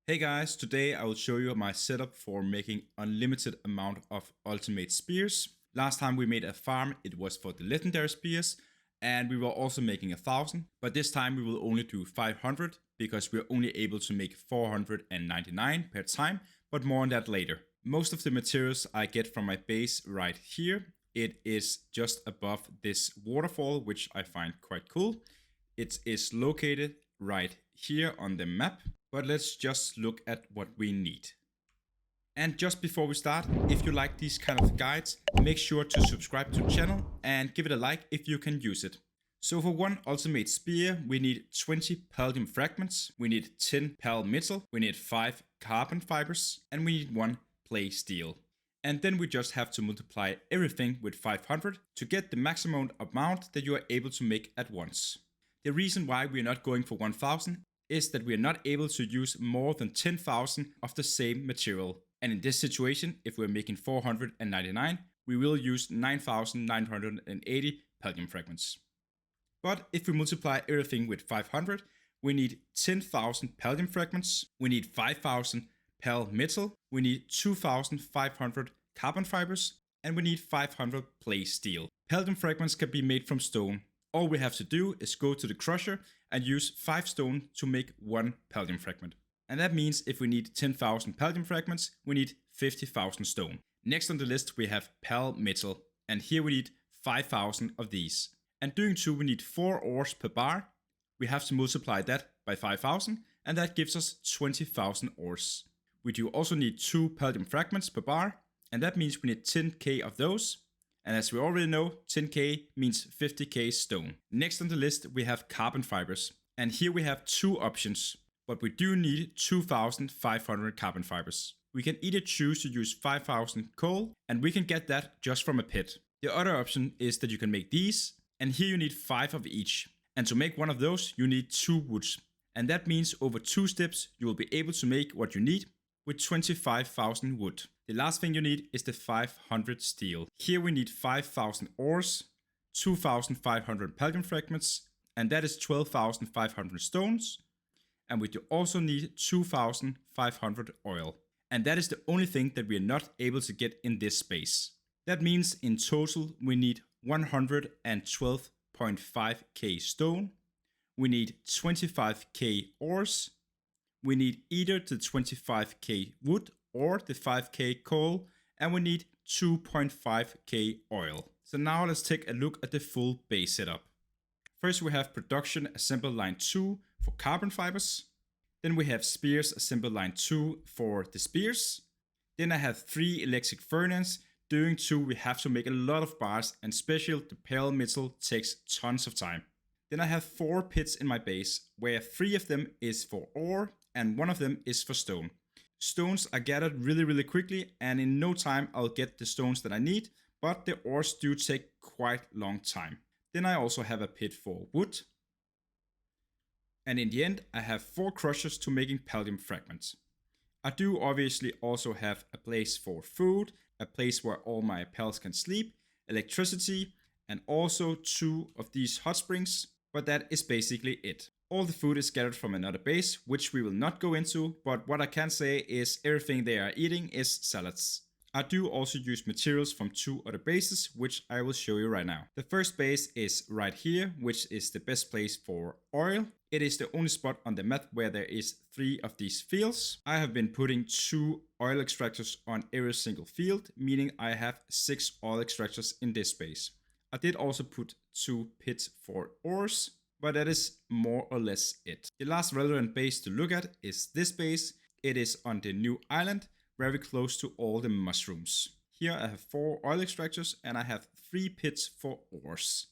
Hey guys, today I will show you my setup for making unlimited amount of ultimate spears. Last time we made a farm, it was for the legendary spears, and we were also making 1,000, but this time we will only do 500 because we're only able to make 499 per time, but more on that later. Most of the materials I get from my base right here. It is just above this waterfall, which I find quite cool. It is located right here on the map, but let's just look at what we need. And just before we start, if you like these kind of guides, make sure to subscribe to the channel and give it a like if you can use it. So for one ultimate spear, we need 20 palladium fragments, we need 10 pal metal, we need 5 carbon fibers, and we need 1 play steel. And then we just have to multiply everything with 500 to get the maximum amount that you are able to make at once. The reason why we are not going for 1,000 is that we are not able to use more than 10,000 of the same material. And in this situation, if we're making 499, we will use 9,980 palladium fragments. But if we multiply everything with 500, we need 10,000 palladium fragments, we need 5,000 pal metal, we need 2,500 carbon fibers, and we need 500 play steel. Palladium fragments can be made from stone. All we have to do is go to the crusher and use 5 stone to make 1 palladium fragment. And that means if we need 10,000 palladium fragments, we need 50,000 stone. Next on the list we have pal metal, and here we need 5,000 of these. And doing 2 we need 4 ores per bar. We have to multiply that by 5,000, and that gives us 20,000 ores. We do also need 2 palladium fragments per bar, and that means we need 10k of those. And as we already know, 10k means 50k stone. Next on the list we have carbon fibers. And here we have 2 options, but we do need 2,500 carbon fibers. We can either choose to use 5,000 coal, and we can get that just from a pit. The other option is that you can make these, and here you need 5 of each. And to make one of those you need 2 woods. And that means over 2 steps you will be able to make what you need with 25,000 wood. The last thing you need is the 500 steel. Here we need 5,000 ores, 2,500 palladium fragments, and that is 12,500 stones. And we do also need 2,500 oil. And that is the only thing that we are not able to get in this space. That means in total we need 112.5k stone, we need 25k ores, we need either the 25k wood or the 5k coal, and we need 2.5k oil. So now let's take a look at the full base setup. First we have production assembly line 2 for carbon fibers. Then we have spears assembly line 2 for the spears. Then I have 3 electric furnaces. Doing 2 we have to make a lot of bars, and especially the pale metal takes tons of time. Then I have 4 pits in my base, where 3 of them is for ore and 1 of them is for stone. Stones are gathered really quickly, and in no time I'll get the stones that I need, but the ores do take quite long time. Then I also have a pit for wood. And in the end I have 4 crushers to making palladium fragments. I do obviously also have a place for food, a place where all my pals can sleep, electricity, and also 2 of these hot springs, but that is basically it. All the food is gathered from another base, which we will not go into, but what I can say is everything they are eating is salads. I do also use materials from 2 other bases, which I will show you right now. The first base is right here, which is the best place for oil. It is the only spot on the map where there is 3 of these fields. I have been putting 2 oil extractors on every single field, meaning I have 6 oil extractors in this base. I did also put 2 pits for ores, but that is more or less it. The last relevant base to look at is this base. It is on the new island, very close to all the mushrooms. Here I have 4 oil extractors and I have 3 pits for ores.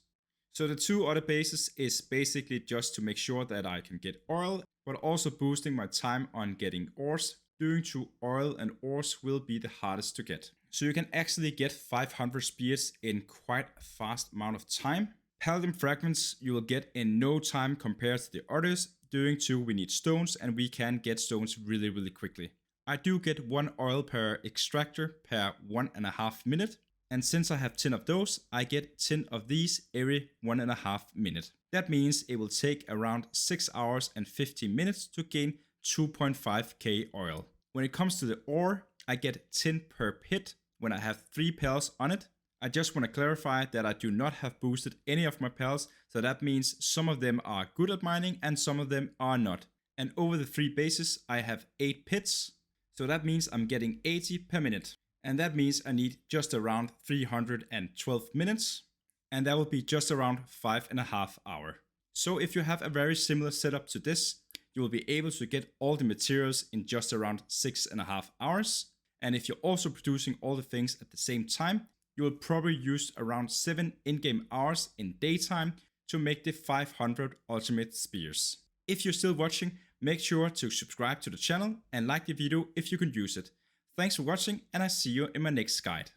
So the 2 other bases is basically just to make sure that I can get oil, but also boosting my time on getting ores. Doing 2 oil and ores will be the hardest to get. So you can actually get 500 spears in quite a fast amount of time. Palladium fragments you will get in no time compared to the others. Doing 2 we need stones, and we can get stones really quickly. I do get 1 oil per extractor per 1.5 minute. And since I have 10 of those, I get 10 of these every 1.5 minute. That means it will take around 6 hours and 15 minutes to gain 2.5k oil. When it comes to the ore, I get 10 per pit when I have 3 pals on it. I just want to clarify that I do not have boosted any of my pals, so that means some of them are good at mining and some of them are not. And over the 3 bases I have 8 pits, so that means I'm getting 80 per minute. And that means I need just around 312 minutes, and that will be just around 5.5 hours. So if you have a very similar setup to this, you will be able to get all the materials in just around 6.5 hours. And if you're also producing all the things at the same time, you will probably use around 7 in-game hours in daytime to make the 500 ultimate spears. If you're still watching, make sure to subscribe to the channel and like the video if you can use it. Thanks for watching, and I see you in my next guide.